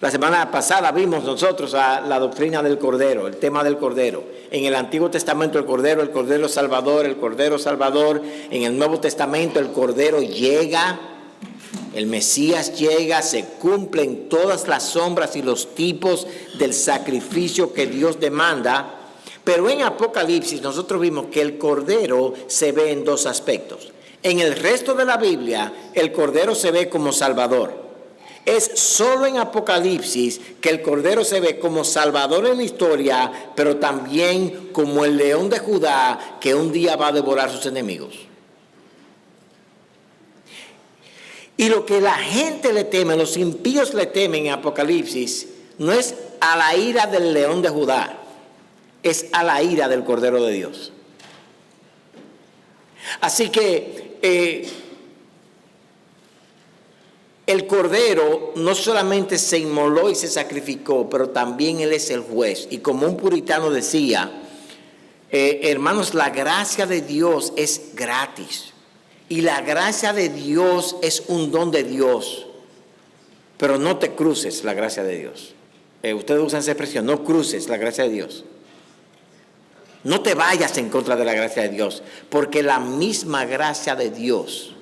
La semana pasada vimos nosotros la doctrina del Cordero, el tema del Cordero. En el Antiguo Testamento el Cordero Salvador, el Cordero Salvador. En el Nuevo Testamento el Cordero llega, el Mesías llega, se cumplen todas las sombras y los tipos del sacrificio que Dios demanda. Pero en Apocalipsis nosotros vimos que el Cordero se ve en dos aspectos. En el resto de la Biblia el Cordero se ve como Salvador. Es solo en Apocalipsis que el Cordero se ve como Salvador en la historia, pero también como el león de Judá que un día va a devorar a sus enemigos. Y lo que la gente le teme, los impíos le temen en Apocalipsis, no es a la ira del león de Judá, es a la ira del Cordero de Dios. Así que el Cordero no solamente se inmoló y se sacrificó, pero también Él es el juez. Y como un puritano decía, hermanos, la gracia de Dios es gratis. Y la gracia de Dios es un don de Dios. Pero no te cruces la gracia de Dios. Ustedes usan esa expresión, no cruces la gracia de Dios. No te vayas en contra de la gracia de Dios, porque la misma gracia de Dios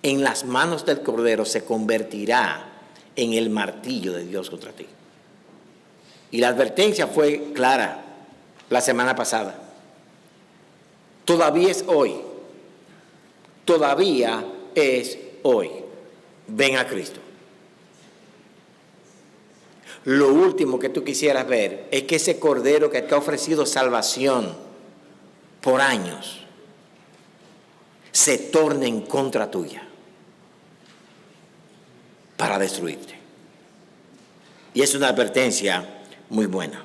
en las manos del Cordero se convertirá en el martillo de Dios contra ti. Y la advertencia fue clara la semana pasada. Todavía es hoy. Todavía es hoy. Ven a Cristo. Lo último que tú quisieras ver es que ese Cordero que te ha ofrecido salvación por años se torne en contra tuya para destruirte. Y es una advertencia muy buena.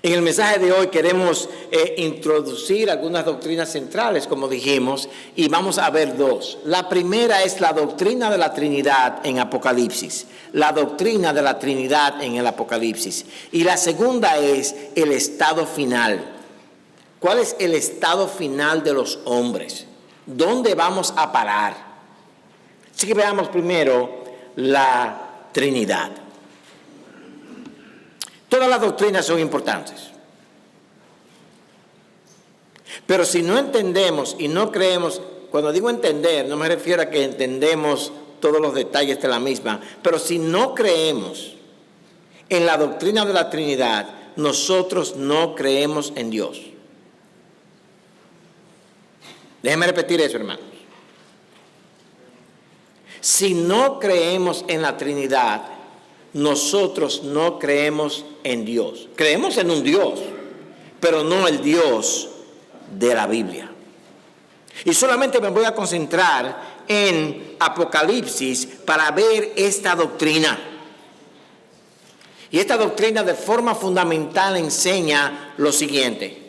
En el mensaje de hoy queremos introducir algunas doctrinas centrales, como dijimos, y vamos a ver dos. La primera es la doctrina de la Trinidad en Apocalipsis. La doctrina de la Trinidad en el Apocalipsis. Y la segunda es el estado final. ¿Cuál es el estado final de los hombres? ¿Dónde vamos a parar? Así que veamos primero la Trinidad. Todas las doctrinas son importantes. Pero si no entendemos y no creemos, cuando digo entender, no me refiero a que entendemos todos los detalles de la misma, pero si no creemos en la doctrina de la Trinidad, nosotros no creemos en Dios. Déjenme repetir eso, hermanos. Si no creemos en la Trinidad, nosotros no creemos en Dios. Creemos en un Dios, pero no el Dios de la Biblia. Y solamente me voy a concentrar en Apocalipsis para ver esta doctrina. Y esta doctrina de forma fundamental enseña lo siguiente.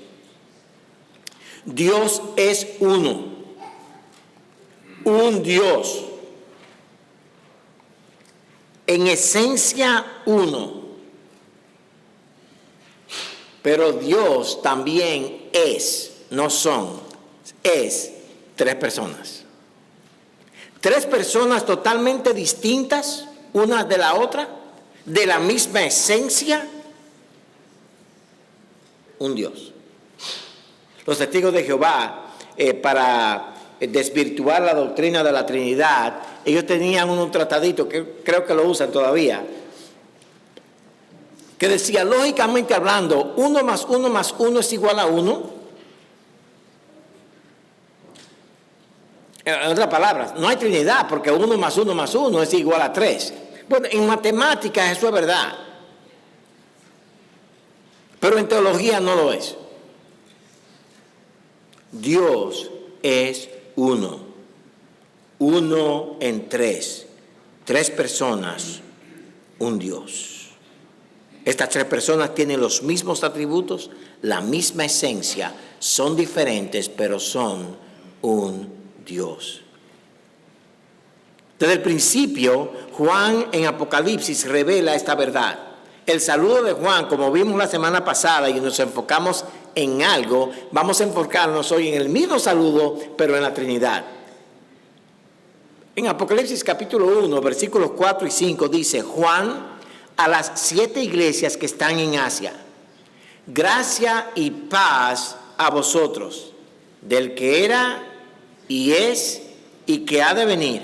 Dios es uno. Un Dios. En esencia uno, pero Dios también es, no son, es tres personas. Tres personas totalmente distintas, una de la otra, de la misma esencia, un Dios. Los testigos de Jehová, para desvirtuar la doctrina de la Trinidad, ellos tenían un tratadito, que creo que lo usan todavía, que decía, lógicamente hablando, 1 más 1 más 1 es igual a 1. En otras palabras, no hay Trinidad porque 1 más 1 más 1 es igual a 3. Bueno, en matemáticas eso es verdad, pero en teología no lo es. Dios es uno, uno en tres personas, un Dios. Estas tres personas tienen los mismos atributos, la misma esencia, son diferentes, pero son un Dios. Desde el principio, Juan en Apocalipsis revela esta verdad. El saludo de Juan, como vimos la semana pasada y nos enfocamos en algo, vamos a enfocarnos hoy en el mismo saludo, pero en la Trinidad. En Apocalipsis capítulo 1, versículos 4 y 5 dice: Juan, a las 7 iglesias que están en Asia, gracia y paz a vosotros, del que era y es y que ha de venir,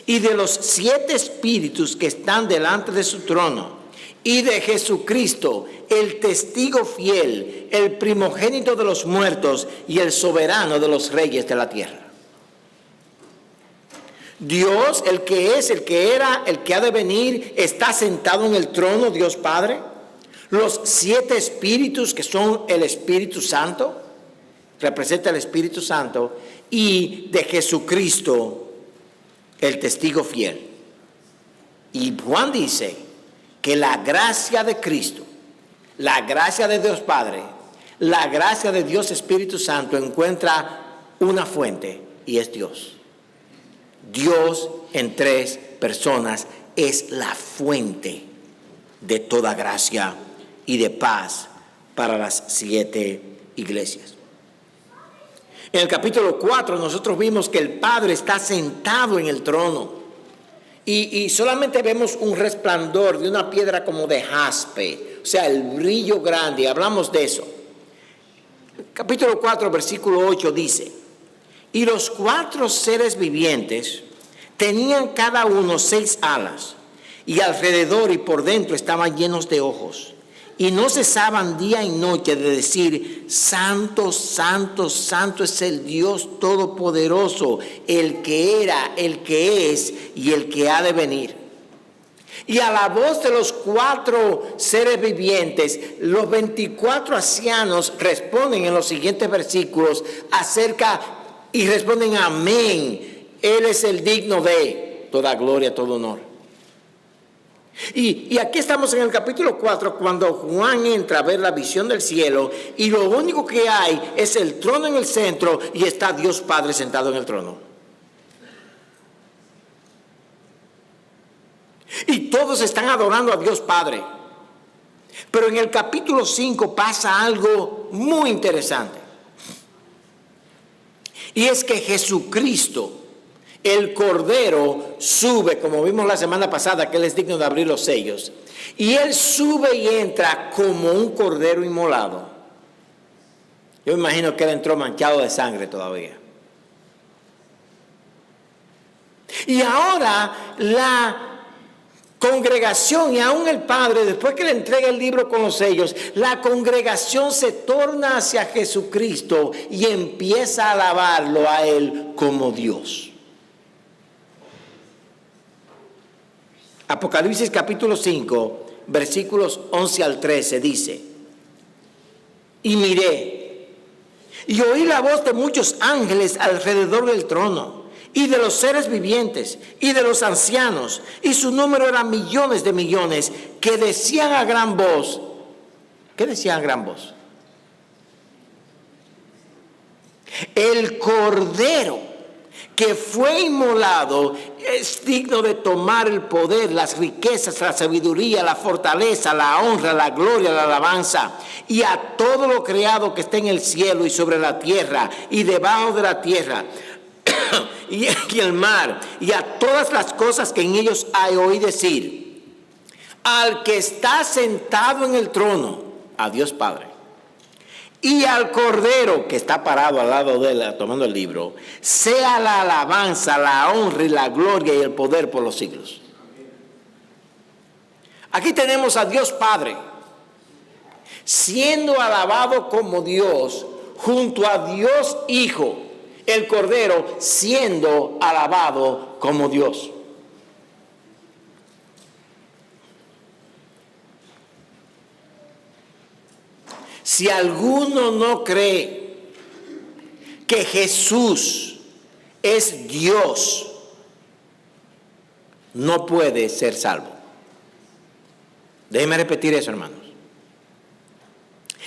y de los 7 espíritus que están delante de su trono, y de Jesucristo, el testigo fiel, el primogénito de los muertos y el soberano de los reyes de la tierra. Dios, el que es, el que era, el que ha de venir, está sentado en el trono, Dios Padre. Los 7 espíritus que son el Espíritu Santo, representa el Espíritu Santo, y de Jesucristo, el testigo fiel. Y Juan dice que la gracia de Cristo, la gracia de Dios Padre, la gracia de Dios Espíritu Santo encuentra una fuente, y es Dios. Dios en 3 personas es la fuente de toda gracia y de paz para las 7 iglesias. En el capítulo 4 nosotros vimos que el Padre está sentado en el trono y solamente vemos un resplandor de una piedra como de jaspe, o sea, el brillo grande, hablamos de eso. Capítulo 4, versículo 8 dice: y los 4 seres vivientes tenían cada uno 6 alas, y alrededor y por dentro estaban llenos de ojos, y no cesaban día y noche de decir: Santo, santo, santo es el Dios Todopoderoso, el que era, el que es y el que ha de venir. Y a la voz de los 4 seres vivientes, los 24 ancianos responden en los siguientes versículos y responden: amén. Él es el digno de toda gloria, todo honor. Y aquí estamos en el capítulo 4, cuando Juan entra a ver la visión del cielo, y lo único que hay es el trono en el centro, y está Dios Padre sentado en el trono. Y todos están adorando a Dios Padre. Pero en el capítulo 5 pasa algo muy interesante. Y es que Jesucristo, el Cordero, sube, como vimos la semana pasada, que Él es digno de abrir los sellos. Y Él sube y entra como un cordero inmolado. Yo me imagino que Él entró manchado de sangre todavía. Y ahora la congregación y aún el Padre, después que le entrega el libro con los sellos, la congregación se torna hacia Jesucristo y empieza a alabarlo a Él como Dios. Apocalipsis capítulo 5, versículos 11 al 13 dice: y miré, y oí la voz de muchos ángeles alrededor del trono, y de los seres vivientes, y de los ancianos, y su número era millones de millones, que decían a gran voz. ¿Qué decían a gran voz? El Cordero que fue inmolado es digno de tomar el poder, las riquezas, la sabiduría, la fortaleza, la honra, la gloria, la alabanza, y a todo lo creado que está en el cielo y sobre la tierra y debajo de la tierra y el mar, y a todas las cosas que en ellos hay. Oí decir: al que está sentado en el trono, a Dios Padre, y al Cordero que está parado al lado de él tomando el libro, sea la alabanza, la honra y la gloria y el poder por los siglos. Aquí tenemos a Dios Padre siendo alabado como Dios, junto a Dios Hijo, el Cordero siendo alabado como Dios. Si alguno no cree que Jesús es Dios, no puede ser salvo. Déjenme repetir eso, hermanos.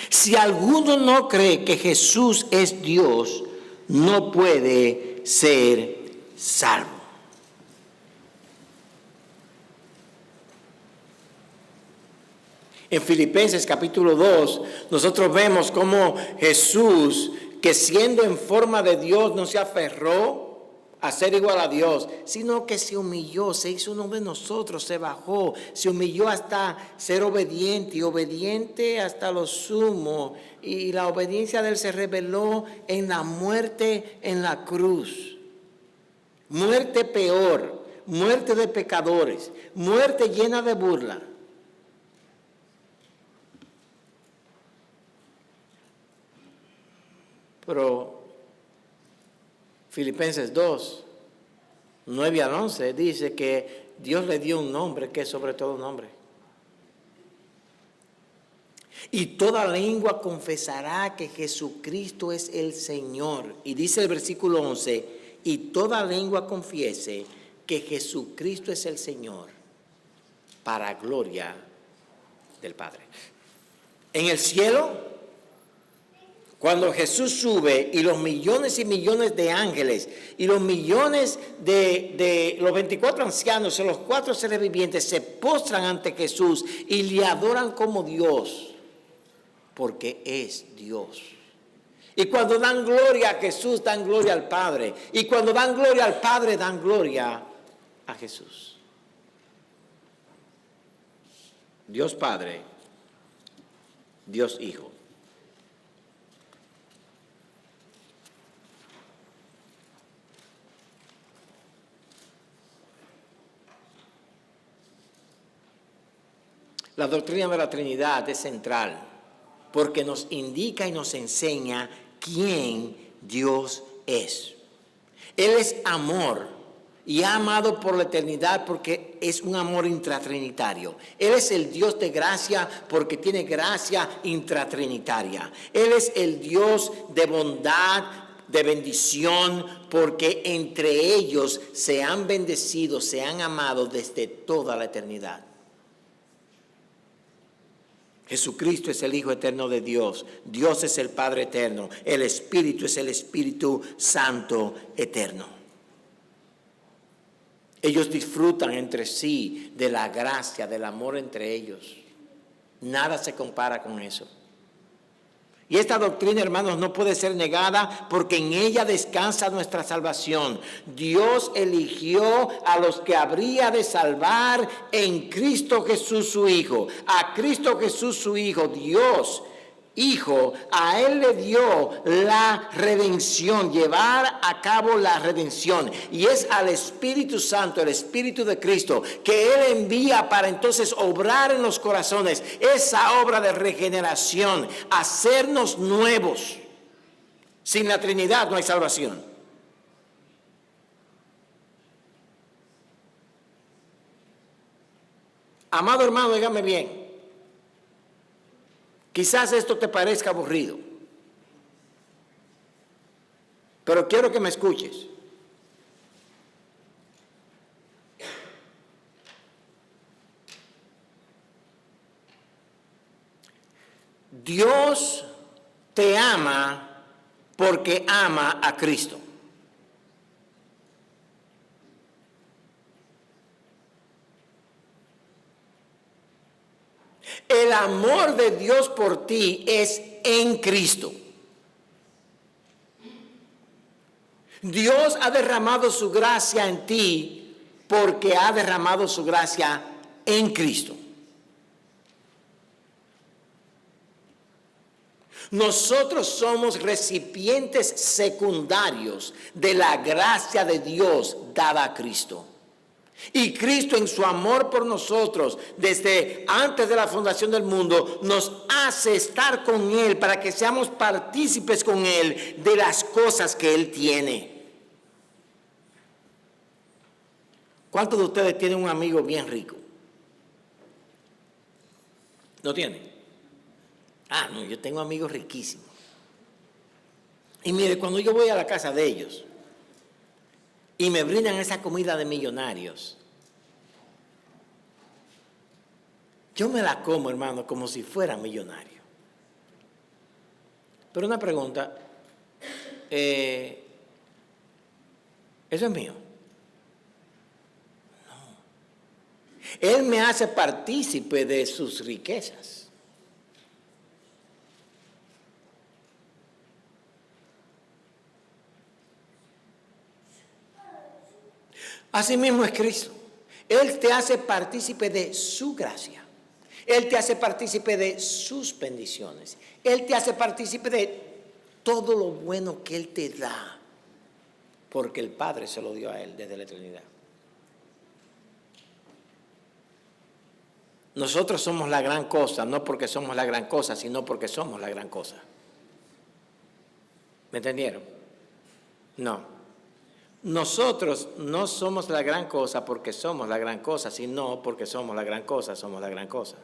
Si alguno no cree que Jesús es Dios, no puede ser salvo. En Filipenses capítulo 2, nosotros vemos cómo Jesús, que siendo en forma de Dios, no se aferró a ser igual a Dios, sino que se humilló, se hizo uno de nosotros, se bajó, se humilló hasta ser obediente y obediente hasta lo sumo. Y la obediencia de él se reveló en la muerte en la cruz. Muerte peor, muerte de pecadores, muerte llena de burla. Pero Filipenses 2, 9 al 11 dice que Dios le dio un nombre que es sobre todo nombre. Y toda lengua confesará que Jesucristo es el Señor. Y dice el versículo 11, y toda lengua confiese que Jesucristo es el Señor, para gloria del Padre. En el cielo, cuando Jesús sube y los millones y millones de ángeles y los millones de los 24 ancianos y los 4 seres vivientes se postran ante Jesús y le adoran como Dios, porque es Dios. Y cuando dan gloria a Jesús, dan gloria al Padre. Y cuando dan gloria al Padre, dan gloria a Jesús. Dios Padre, Dios Hijo. La doctrina de la Trinidad es central porque nos indica y nos enseña quién Dios es. Él es amor y ha amado por la eternidad porque es un amor intratrinitario. Él es el Dios de gracia porque tiene gracia intratrinitaria. Él es el Dios de bondad, de bendición, porque entre ellos se han bendecido, se han amado desde toda la eternidad. Jesucristo es el Hijo eterno de Dios. Dios es el Padre eterno. El Espíritu es el Espíritu Santo eterno. Ellos disfrutan entre sí de la gracia, del amor entre ellos. Nada se compara con eso. Y esta doctrina, hermanos, no puede ser negada porque en ella descansa nuestra salvación. Dios eligió a los que habría de salvar en Cristo Jesús su Hijo. A Cristo Jesús su Hijo, Dios Hijo, a Él le dio la redención, llevar a cabo la redención. Y es al Espíritu Santo, el Espíritu de Cristo, que Él envía para entonces obrar en los corazones esa obra de regeneración, hacernos nuevos. Sin la Trinidad no hay salvación. Amado hermano, dígame bien. Quizás esto te parezca aburrido, pero quiero que me escuches. Dios te ama porque ama a Cristo. El amor de Dios por ti es en Cristo. Dios ha derramado su gracia en ti porque ha derramado su gracia en Cristo. Nosotros somos recipientes secundarios de la gracia de Dios dada a Cristo. Y Cristo en su amor por nosotros, desde antes de la fundación del mundo, nos hace estar con Él para que seamos partícipes con Él de las cosas que Él tiene. ¿Cuántos de ustedes tienen un amigo bien rico? ¿No tienen? Ah, no, yo tengo amigos riquísimos. Y mire, cuando yo voy a la casa de ellos y me brindan esa comida de millonarios, yo me la como, hermano, como si fuera millonario. Pero una pregunta, ¿eso es mío? No. Él me hace partícipe de sus riquezas. Así mismo es Cristo. Él te hace partícipe de su gracia. Él te hace partícipe de sus bendiciones. Él te hace partícipe de todo lo bueno que Él te da, porque el Padre se lo dio a Él desde la eternidad. Nosotros somos la gran cosa, no porque somos la gran cosa, sino porque somos la gran cosa. ¿Me entendieron? No. Nosotros no somos la gran cosa porque somos la gran cosa, sino porque somos la gran cosa, somos la gran cosa.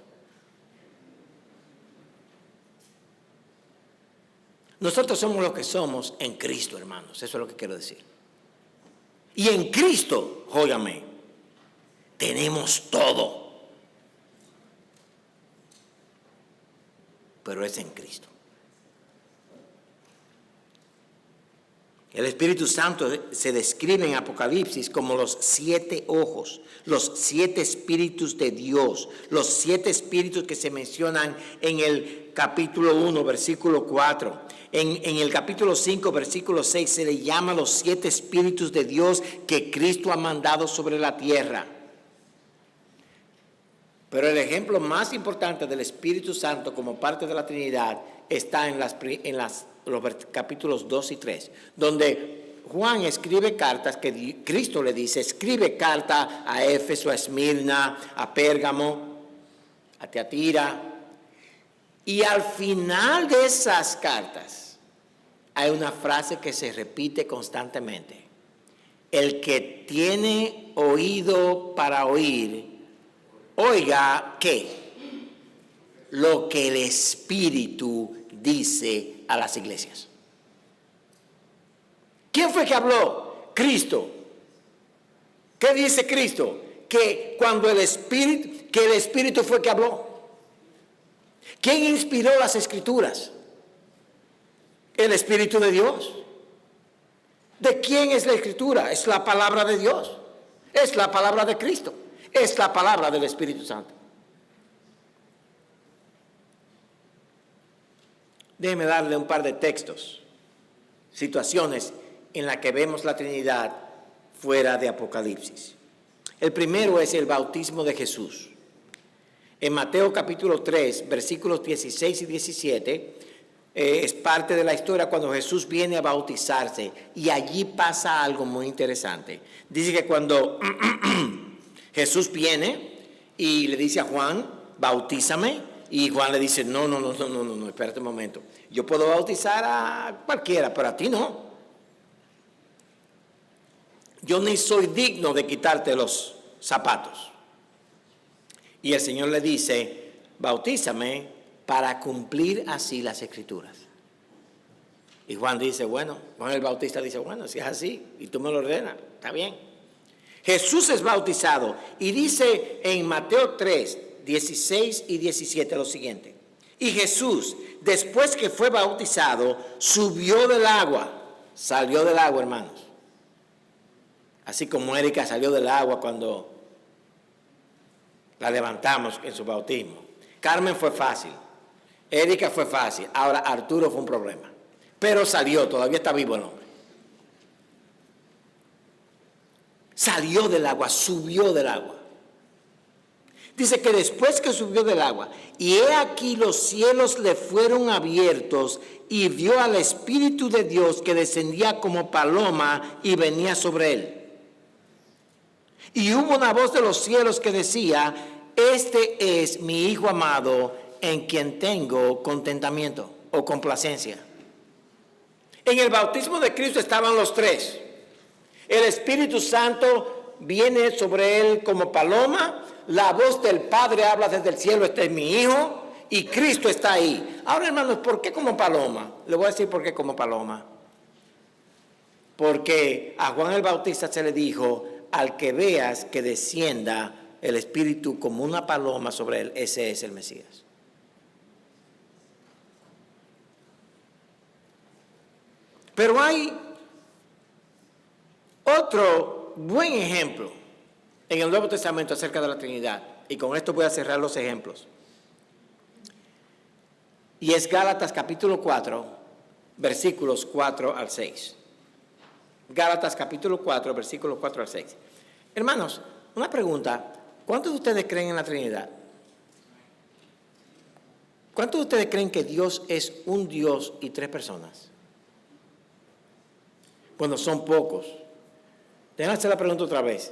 Nosotros somos lo que somos en Cristo, hermanos. Eso es lo que quiero decir. Y en Cristo, óigame, tenemos todo. Pero es en Cristo. El Espíritu Santo se describe en Apocalipsis como los 7 ojos, los 7 espíritus de Dios, los 7 espíritus que se mencionan en el capítulo 1, versículo 4. En el capítulo 5, versículo 6, se le llama los 7 espíritus de Dios que Cristo ha mandado sobre la tierra. Pero el ejemplo más importante del Espíritu Santo como parte de la Trinidad está en los capítulos 2 y 3, donde Juan escribe cartas que Cristo le dice, escribe carta a Éfeso, a Esmirna, a Pérgamo, a Tiatira. Y al final de esas cartas hay una frase que se repite constantemente. El que tiene oído para oír, oiga, ¿qué? Lo que el Espíritu dice a las iglesias. ¿Quién fue que habló? Cristo. ¿Qué dice Cristo? Que cuando el Espíritu fue que habló. ¿Quién inspiró las Escrituras? El Espíritu de Dios. ¿De quién es la Escritura? Es la palabra de Dios. Es la palabra de Cristo. Es la palabra del Espíritu Santo. Déjeme darle un par de textos, situaciones en las que vemos la Trinidad fuera de Apocalipsis. El primero es el bautismo de Jesús. En Mateo capítulo 3, versículos 16 y 17, es parte de la historia cuando Jesús viene a bautizarse y allí pasa algo muy interesante. Dice que cuando Jesús viene y le dice a Juan, bautízame, y Juan le dice, no, espérate un momento. Yo puedo bautizar a cualquiera, pero a ti no. Yo ni soy digno de quitarte los zapatos. Y el Señor le dice, bautízame para cumplir así las Escrituras. Y Juan dice, Juan el Bautista dice, bueno, si es así y tú me lo ordenas, está bien. Jesús es bautizado y dice en Mateo 3, 16 y 17 lo siguiente. Y Jesús, después que fue bautizado, subió del agua. Salió del agua, hermanos. Así como Erika salió del agua cuando la levantamos en su bautismo. Carmen fue fácil. Erika fue fácil. Ahora Arturo fue un problema. Pero salió, todavía está vivo el hombre. Salió del agua, subió del agua. Dice que después que subió del agua, y he aquí los cielos le fueron abiertos y vio al Espíritu de Dios que descendía como paloma y venía sobre él. Y hubo una voz de los cielos que decía, este es mi Hijo amado en quien tengo contentamiento o complacencia. En el bautismo de Cristo estaban los 3. El Espíritu Santo viene sobre él como paloma. La voz del Padre habla desde el cielo, este es mi Hijo, y Cristo está ahí. Ahora, hermanos, ¿por qué como paloma? Le voy a decir por qué como paloma. Porque a Juan el Bautista se le dijo, al que veas que descienda el Espíritu como una paloma sobre él, ese es el Mesías. Pero hay otro buen ejemplo en el Nuevo Testamento acerca de la Trinidad, y con esto voy a cerrar los ejemplos. Y es Gálatas capítulo 4, versículos 4 al 6. Gálatas capítulo 4, versículos 4 al 6. Hermanos, una pregunta. ¿Cuántos de ustedes creen en la Trinidad? ¿Cuántos de ustedes creen que Dios es un Dios y tres personas? Bueno, son pocos. Déjenme hacer la pregunta otra vez.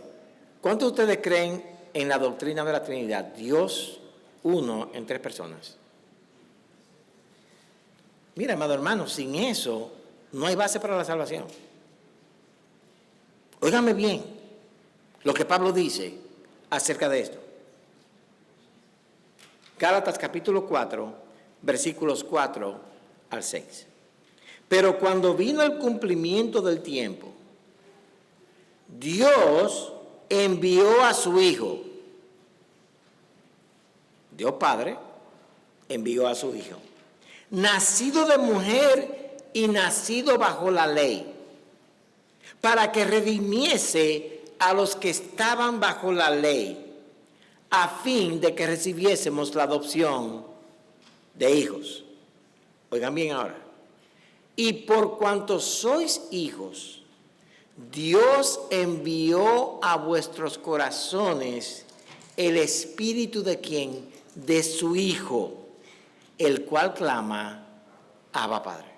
¿Cuántos de ustedes creen en la doctrina de la Trinidad? Dios uno en tres personas. Mira, amado hermano, sin eso no hay base para la salvación. Óigame bien lo que Pablo dice acerca de esto. Gálatas capítulo 4, versículos 4 al 6. Pero cuando vino el cumplimiento del tiempo, Dios envió a su Hijo. Dios Padre envió a su Hijo, nacido de mujer y nacido bajo la ley, para que redimiese a los que estaban bajo la ley, a fin de que recibiésemos la adopción de hijos. Oigan bien ahora. Y por cuanto sois hijos, Dios envió a vuestros corazones el Espíritu de ¿quién? De su Hijo, el cual clama, Abba Padre.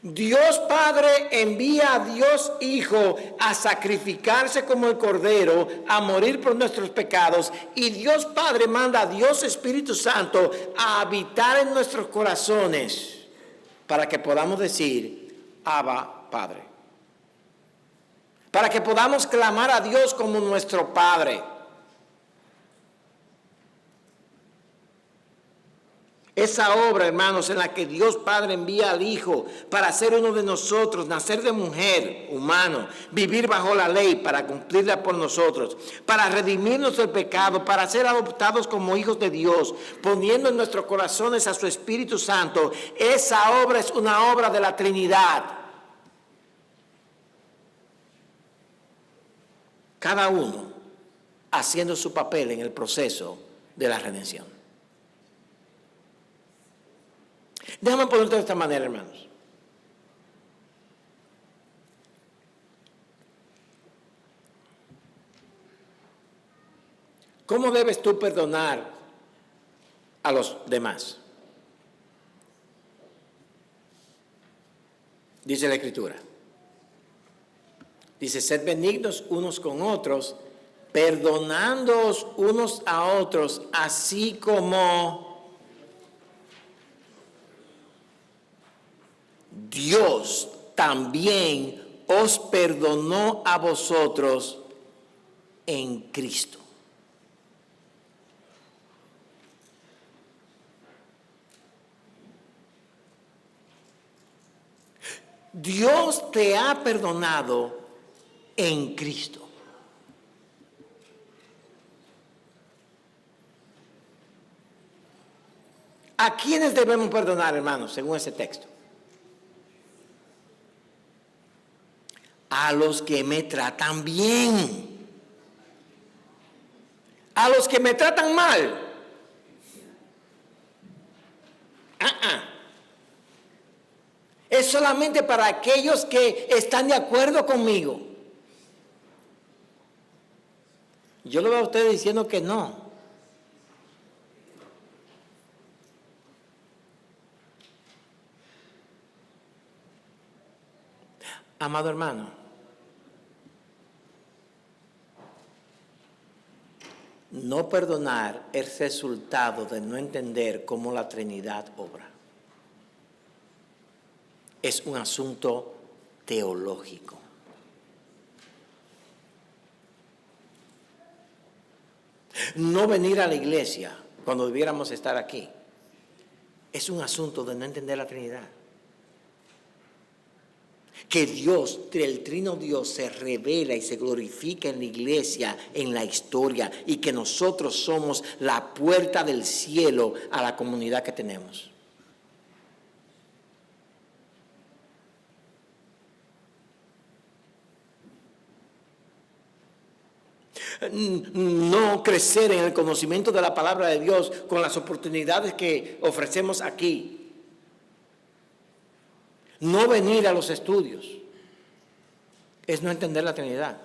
Dios Padre envía a Dios Hijo a sacrificarse como el Cordero, a morir por nuestros pecados. Y Dios Padre manda a Dios Espíritu Santo a habitar en nuestros corazones para que podamos decir, Abba Padre. Para que podamos clamar a Dios como nuestro Padre. Esa obra, hermanos, en la que Dios Padre envía al Hijo para ser uno de nosotros, nacer de mujer, humano, vivir bajo la ley para cumplirla por nosotros, para redimirnos del pecado, para ser adoptados como hijos de Dios, poniendo en nuestros corazones a su Espíritu Santo. Esa obra es una obra de la Trinidad. Cada uno haciendo su papel en el proceso de la redención. Déjame ponerlo de esta manera, hermanos. ¿Cómo debes tú perdonar a los demás? Dice la Escritura. Dice, sed benignos unos con otros, perdonándoos unos a otros, así como Dios también os perdonó a vosotros en Cristo. Dios te ha perdonado en Cristo. ¿A quiénes debemos perdonar, hermanos, según ese texto? A los que me tratan bien. A los que me tratan mal. Es solamente para aquellos que están de acuerdo conmigo. Yo lo veo a ustedes diciendo que no. Amado hermano, no perdonar es resultado de no entender cómo la Trinidad obra. Es un asunto teológico. No venir a la iglesia cuando debiéramos estar aquí es un asunto de no entender la Trinidad. Que Dios, el Trino Dios, se revela y se glorifica en la iglesia, en la historia, y que nosotros somos la puerta del cielo a la comunidad que tenemos. No crecer en el conocimiento de la palabra de Dios con las oportunidades que ofrecemos aquí. No venir a los estudios. es no entender la Trinidad.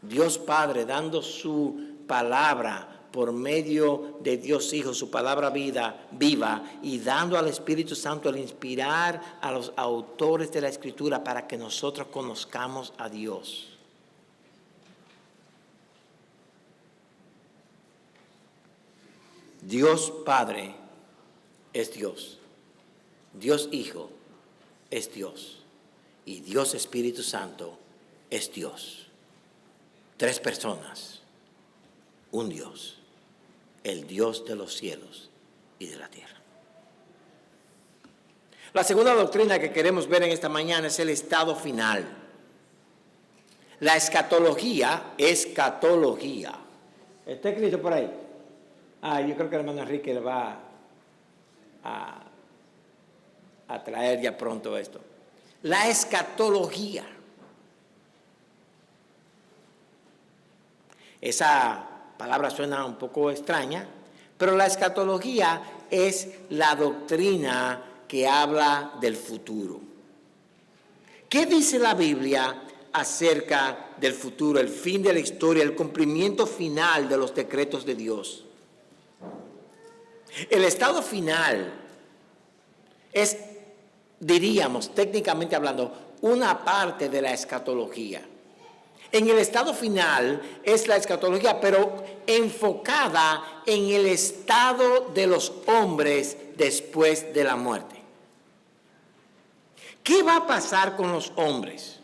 Dios Padre dando su palabra por medio de Dios Hijo, su palabra viva, y dando al Espíritu Santo el inspirar a los autores de la Escritura para que nosotros conozcamos a Dios. Dios Padre es Dios, Dios Hijo es Dios y Dios Espíritu Santo es Dios. 3 personas, un Dios, el Dios de los cielos y de la tierra. La segunda doctrina que queremos ver en esta mañana es el estado final. La escatología. ¿Está escrito por ahí? Yo creo que el hermano Enrique le va a traer ya pronto esto. La escatología. Esa palabra suena un poco extraña, pero la escatología es la doctrina que habla del futuro. ¿Qué dice la Biblia acerca del futuro, el fin de la historia, el cumplimiento final de los decretos de Dios? El estado final es, diríamos, técnicamente hablando, una parte de la escatología. En el estado final es la escatología, pero enfocada en el estado de los hombres después de la muerte. ¿Qué va a pasar con los hombres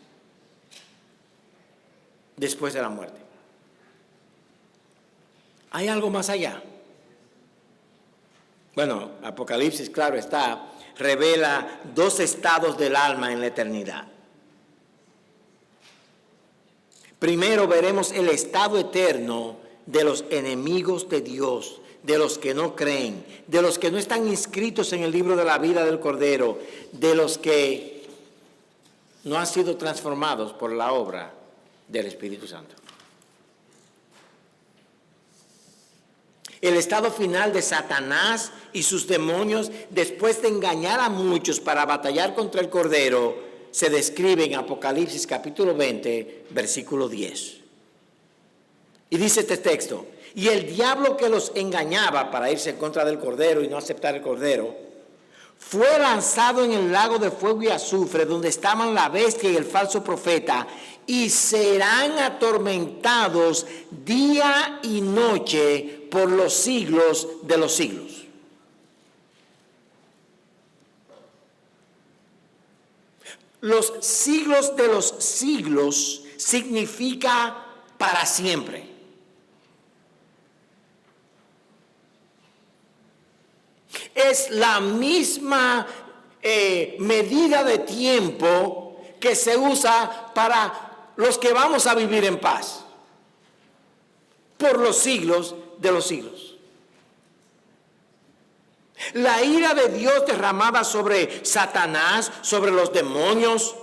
después de la muerte? ¿Hay algo más allá? Bueno, Apocalipsis, claro está, revela 2 estados del alma en la eternidad. Primero veremos el estado eterno de los enemigos de Dios, de los que no creen, de los que no están inscritos en el libro de la vida del Cordero, de los que no han sido transformados por la obra del Espíritu Santo. El estado final de Satanás y sus demonios, después de engañar a muchos para batallar contra el Cordero, se describe en Apocalipsis capítulo 20, versículo 10. Y dice este texto: y el diablo que los engañaba para irse en contra del Cordero y no aceptar el Cordero, fue lanzado en el lago de fuego y azufre, donde estaban la bestia y el falso profeta, y serán atormentados día y noche por los siglos de los siglos. Los siglos de los siglos significa para siempre. Es la misma medida de tiempo que se usa para los que vamos a vivir en paz por los siglos de los siglos. La ira de Dios derramada sobre Satanás, sobre los demonios,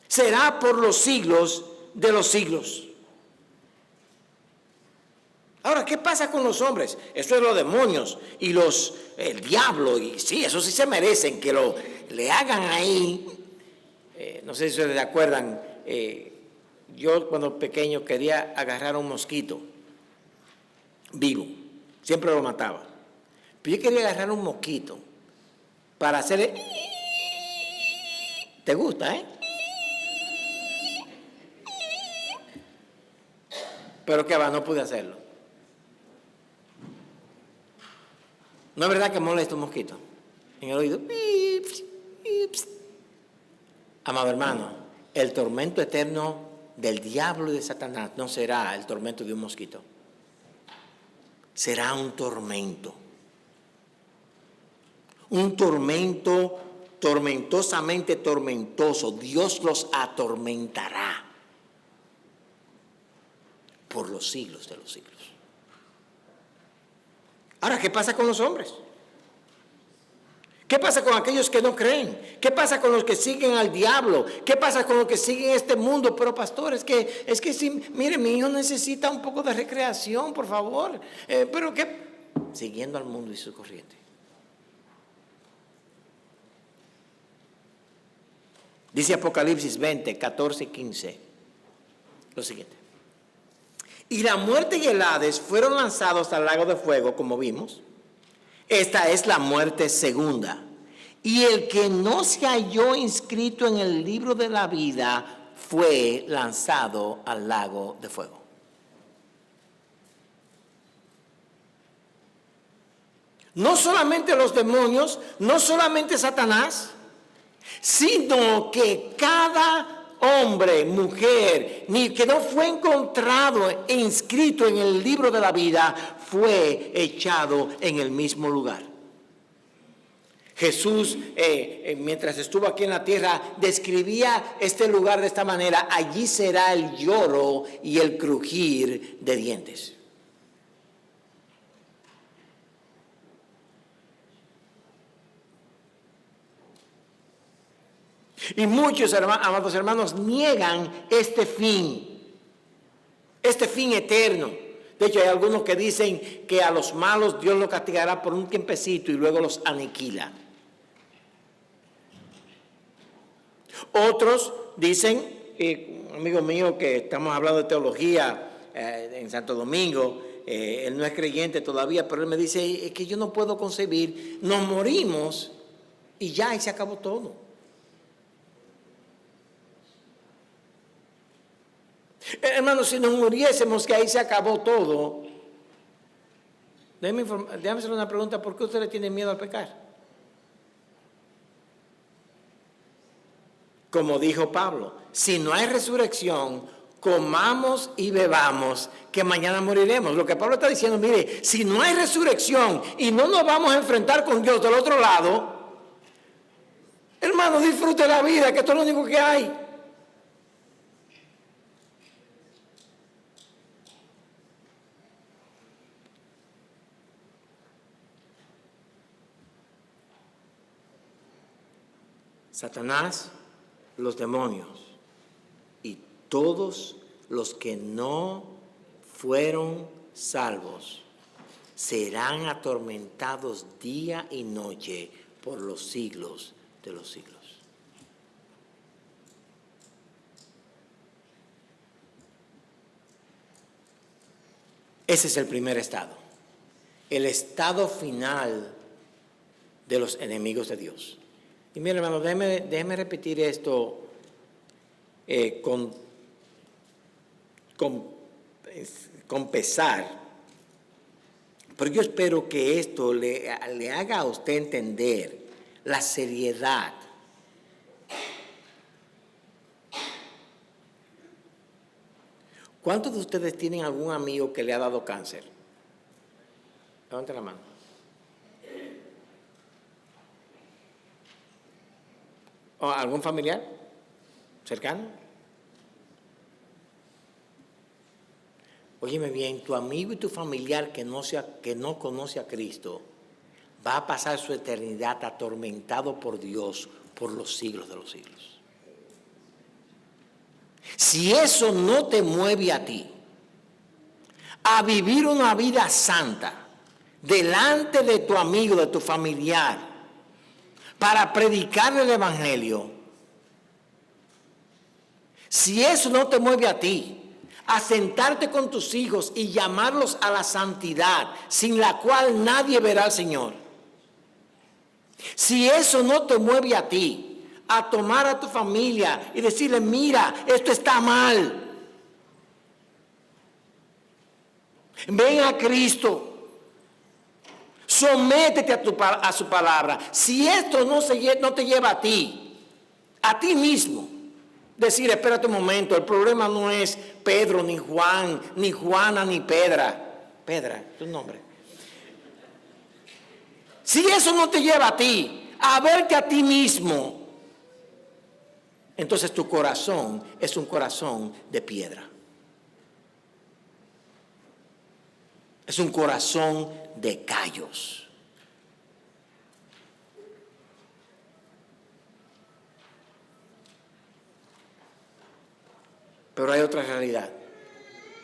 será por los siglos de los siglos. Ahora, ¿qué pasa con los hombres? Eso es los demonios y el diablo, y sí, eso sí se merecen que le hagan ahí. No sé si ustedes se acuerdan, yo cuando pequeño quería agarrar un mosquito vivo, siempre lo mataba. Pero yo quería agarrar un mosquito para hacerle... ¿Te gusta, Pero qué va, no pude hacerlo. ¿No es verdad que molesta un mosquito? En el oído. Amado hermano, el tormento eterno del diablo y de Satanás no será el tormento de un mosquito. Será un tormento. Un tormento tormentosamente tormentoso. Dios los atormentará por los siglos de los siglos. Ahora, ¿qué pasa con los hombres? ¿Qué pasa con aquellos que no creen? ¿Qué pasa con los que siguen al diablo? ¿Qué pasa con los que siguen este mundo? Pero pastor, es que sí, mire, mi hijo necesita un poco de recreación, por favor. Pero ¿qué? Siguiendo al mundo y su corriente. Dice Apocalipsis 20, 14 y 15. Lo siguiente. Y la muerte y el Hades fueron lanzados al lago de fuego, como vimos. Esta es la muerte segunda. Y el que no se halló inscrito en el libro de la vida fue lanzado al lago de fuego. No solamente los demonios, no solamente Satanás, sino que cada hombre, mujer, ni que no fue encontrado e inscrito en el libro de la vida, fue echado en el mismo lugar. Jesús, mientras estuvo aquí en la tierra, describía este lugar de esta manera: allí será el lloro y el crujir de dientes. Y muchos, amados hermanos, niegan este fin eterno. De hecho, hay algunos que dicen que a los malos Dios los castigará por un tiempecito y luego los aniquila. Otros dicen, un amigo mío que estamos hablando de teología en Santo Domingo, él no es creyente todavía, pero él me dice, es que yo no puedo concebir, nos morimos y ya, y se acabó todo. Hermanos, si nos muriésemos, que ahí se acabó todo. Déjame hacer una pregunta: ¿por qué usted le tiene miedo al pecar? Como dijo Pablo, si no hay resurrección, comamos y bebamos, que mañana moriremos. Lo que Pablo está diciendo, mire, si no hay resurrección y no nos vamos a enfrentar con Dios del otro lado, hermano, disfrute la vida, que esto es lo único que hay. Satanás, los demonios y todos los que no fueron salvos serán atormentados día y noche por los siglos de los siglos. Ese es el primer estado, el estado final de los enemigos de Dios. Y mire, hermano, déjeme repetir esto con pesar, pero yo espero que esto le haga a usted entender la seriedad ¿Cuántos de ustedes tienen algún amigo que le ha dado cáncer? Levante la mano. ¿O algún familiar cercano? Óyeme bien, tu amigo y tu familiar que no conoce a Cristo va a pasar su eternidad atormentado por Dios por los siglos de los siglos. Si eso no te mueve a ti a vivir una vida santa delante de tu amigo, de tu familiar, para predicarle el evangelio, si eso no te mueve a ti a sentarte con tus hijos y llamarlos a la santidad, sin la cual nadie verá al Señor, si eso no te mueve a ti a tomar a tu familia y decirle, mira, esto está mal, ven a Cristo, sométete a su palabra. Si esto no te lleva a ti mismo, decir, espérate un momento, el problema no es Pedro, ni Juan, ni Juana, ni Pedra, tu nombre. Si eso no te lleva a ti a verte a ti mismo, entonces tu corazón es un corazón de piedra. Es un corazón de callos. Pero hay otra realidad,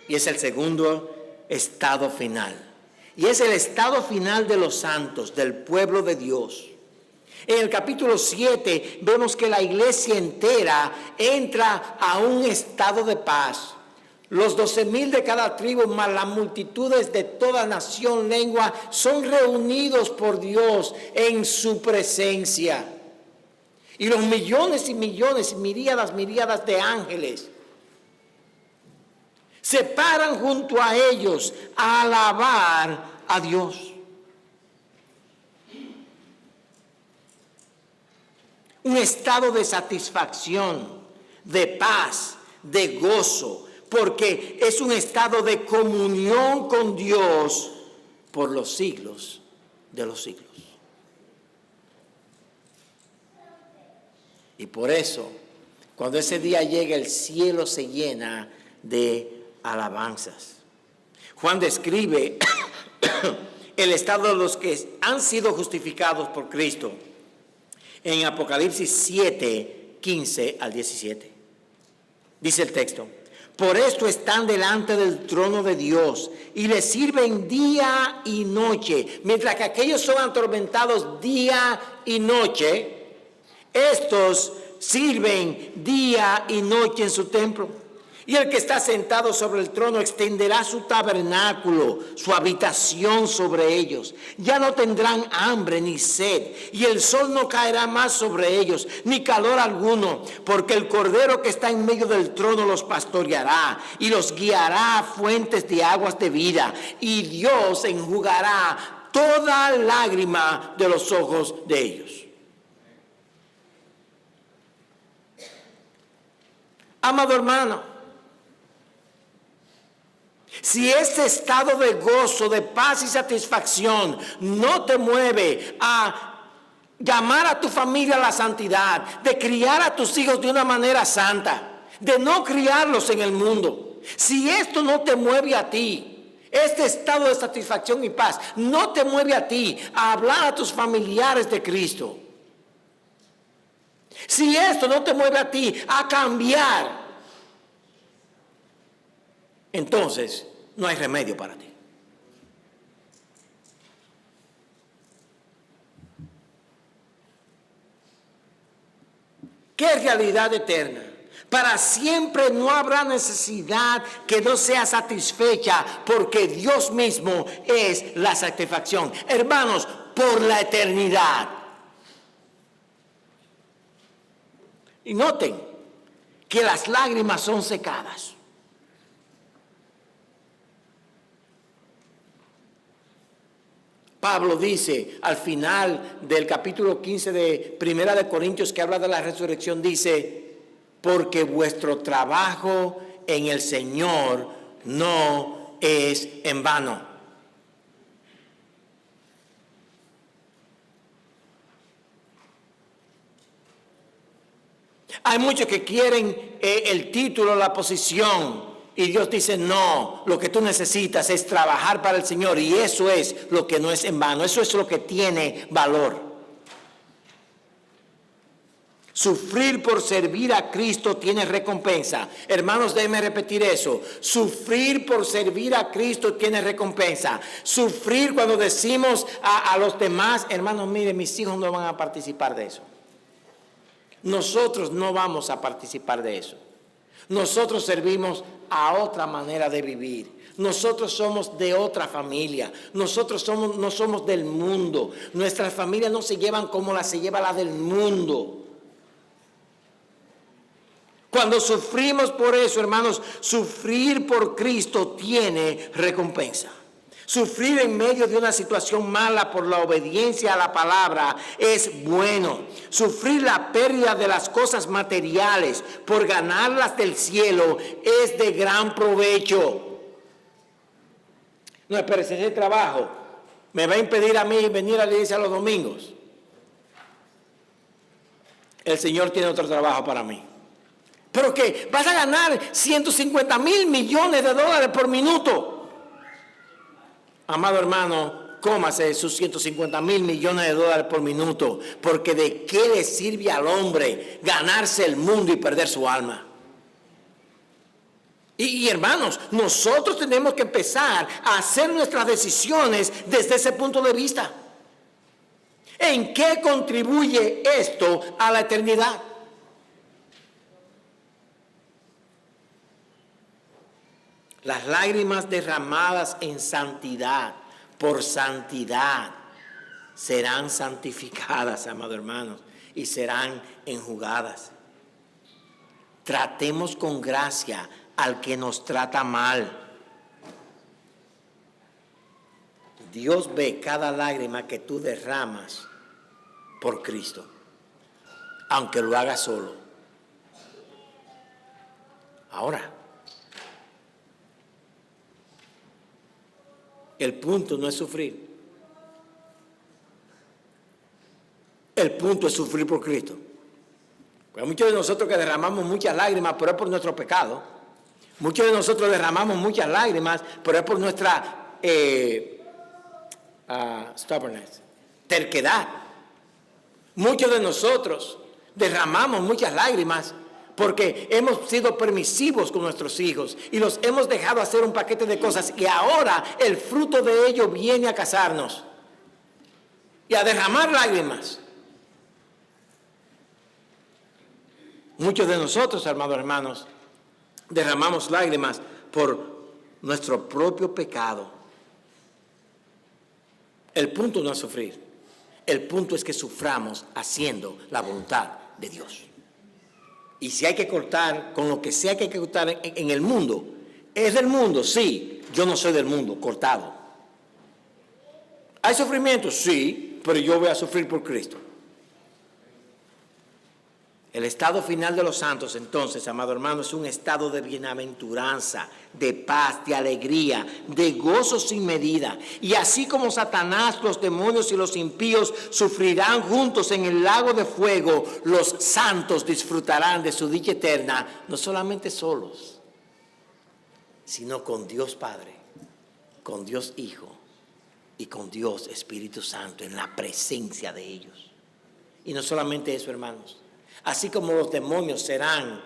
y es el segundo estado final. Y es el estado final de los santos, del pueblo de Dios. En el capítulo 7 vemos que la iglesia entera entra a un estado de paz. Los 12,000 de cada tribu, más las multitudes de toda nación, lengua, son reunidos por Dios en su presencia. Y los millones y millones, miríadas de ángeles se paran junto a ellos a alabar a Dios. Un estado de satisfacción, de paz, de gozo, porque es un estado de comunión con Dios por los siglos de los siglos. Y por eso, cuando ese día llega, el cielo se llena de alabanzas. Juan describe el estado de los que han sido justificados por Cristo en Apocalipsis 7, 15 al 17. Dice el texto: por esto están delante del trono de Dios y le sirven día y noche. Mientras que aquellos son atormentados día y noche, estos sirven día y noche en su templo. Y el que está sentado sobre el trono extenderá su tabernáculo, su habitación sobre ellos. Ya no tendrán hambre ni sed, y el sol no caerá más sobre ellos, ni calor alguno, porque el Cordero que está en medio del trono los pastoreará y los guiará a fuentes de aguas de vida, y Dios enjugará toda lágrima de los ojos de ellos. Amado hermano, si este estado de gozo, de paz y satisfacción no te mueve a llamar a tu familia a la santidad, de criar a tus hijos de una manera santa, de no criarlos en el mundo, si esto no te mueve a ti, este estado de satisfacción y paz no te mueve a ti a hablar a tus familiares de Cristo, si esto no te mueve a ti a cambiar, entonces no hay remedio para ti. ¿Qué realidad eterna? Para siempre no habrá necesidad que no sea satisfecha, porque Dios mismo es la satisfacción. Hermanos, por la eternidad. Y noten que las lágrimas son secadas. Pablo dice al final del capítulo 15 de Primera de Corintios, que habla de la resurrección, dice: porque vuestro trabajo en el Señor no es en vano. Hay muchos que quieren el título, la posición. Y Dios dice: no, lo que tú necesitas es trabajar para el Señor, y eso es lo que no es en vano, eso es lo que tiene valor. Sufrir por servir a Cristo tiene recompensa. Hermanos, déjenme repetir eso. Sufrir por servir a Cristo tiene recompensa. Sufrir cuando decimos a los demás: hermanos, miren, mis hijos no van a participar de eso. Nosotros no vamos a participar de eso. Nosotros servimos a otra manera de vivir. Nosotros somos de otra familia. Nosotros no somos del mundo. Nuestras familias no se llevan como se lleva la del mundo. Cuando sufrimos por eso, hermanos, sufrir por Cristo tiene recompensa. Sufrir en medio de una situación mala por la obediencia a la palabra es bueno. Sufrir la pérdida de las cosas materiales por ganarlas del cielo es de gran provecho. No, espérese, ese trabajo me va a impedir a mí venir a la iglesia los domingos. El Señor tiene otro trabajo para mí. ¿Pero qué? ¿Vas a ganar 150,000 millones de dólares por minuto? Amado hermano, cómase sus 150,000 millones de dólares por minuto, porque ¿de qué le sirve al hombre ganarse el mundo y perder su alma? Y hermanos, nosotros tenemos que empezar a hacer nuestras decisiones desde ese punto de vista. ¿En qué contribuye esto a la eternidad? Las lágrimas derramadas en santidad, por santidad, serán santificadas, amados hermanos, y serán enjugadas. Tratemos con gracia al que nos trata mal. Dios ve cada lágrima que tú derramas por Cristo, aunque lo hagas solo. Ahora, el punto no es sufrir. El punto es sufrir por Cristo. Hay muchos de nosotros que derramamos muchas lágrimas, pero es por nuestro pecado. Muchos de nosotros derramamos muchas lágrimas, pero es por nuestra stubbornness, terquedad. Muchos de nosotros derramamos muchas lágrimas porque hemos sido permisivos con nuestros hijos y los hemos dejado hacer un paquete de cosas, y ahora el fruto de ello viene a casarnos y a derramar lágrimas. Muchos de nosotros, amados hermanos, derramamos lágrimas por nuestro propio pecado. El punto no es sufrir. El punto es que suframos haciendo la voluntad de Dios. Y si hay que cortar con lo que sea que hay que cortar en el mundo, ¿es del mundo? Sí. Yo no soy del mundo, cortado. ¿Hay sufrimiento? Sí, pero yo voy a sufrir por Cristo. El estado final de los santos, entonces, amado hermano, es un estado de bienaventuranza, de paz, de alegría, de gozo sin medida. Y así como Satanás, los demonios y los impíos sufrirán juntos en el lago de fuego, los santos disfrutarán de su dicha eterna, no solamente solos, sino con Dios Padre, con Dios Hijo y con Dios Espíritu Santo en la presencia de ellos. Y no solamente eso, hermanos. Así como los demonios serán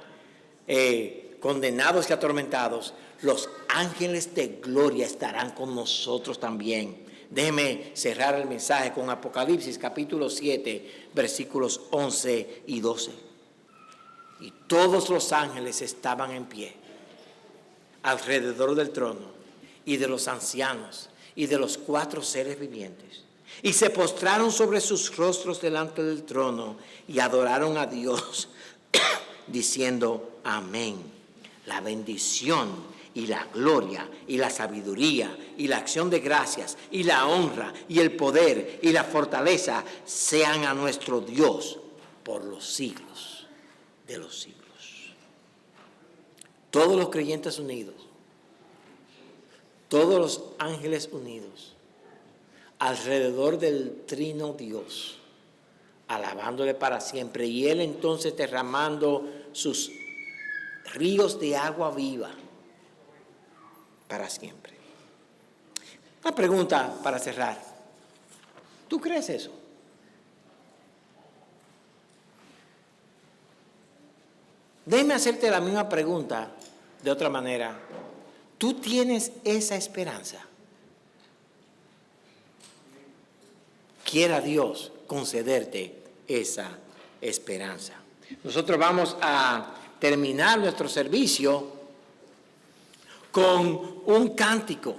condenados y atormentados, los ángeles de gloria estarán con nosotros también. Déjeme cerrar el mensaje con Apocalipsis capítulo 7, versículos 11 y 12. Y todos los ángeles estaban en pie alrededor del trono y de los ancianos y de los 4 seres vivientes. Y se postraron sobre sus rostros delante del trono y adoraron a Dios, diciendo: amén. La bendición y la gloria y la sabiduría y la acción de gracias y la honra y el poder y la fortaleza sean a nuestro Dios por los siglos de los siglos. Todos los creyentes unidos, todos los ángeles unidos, alrededor del trino Dios, alabándole para siempre, y Él entonces derramando sus ríos de agua viva para siempre. Una pregunta para cerrar. ¿Tú crees eso? Déjame hacerte la misma pregunta de otra manera. ¿Tú tienes esa esperanza? Quiera Dios concederte esa esperanza. Nosotros vamos a terminar nuestro servicio con un cántico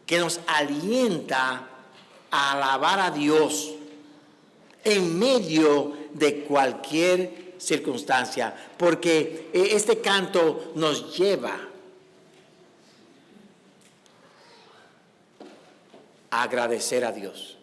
que nos alienta a alabar a Dios en medio de cualquier circunstancia, porque este canto nos lleva a agradecer a Dios.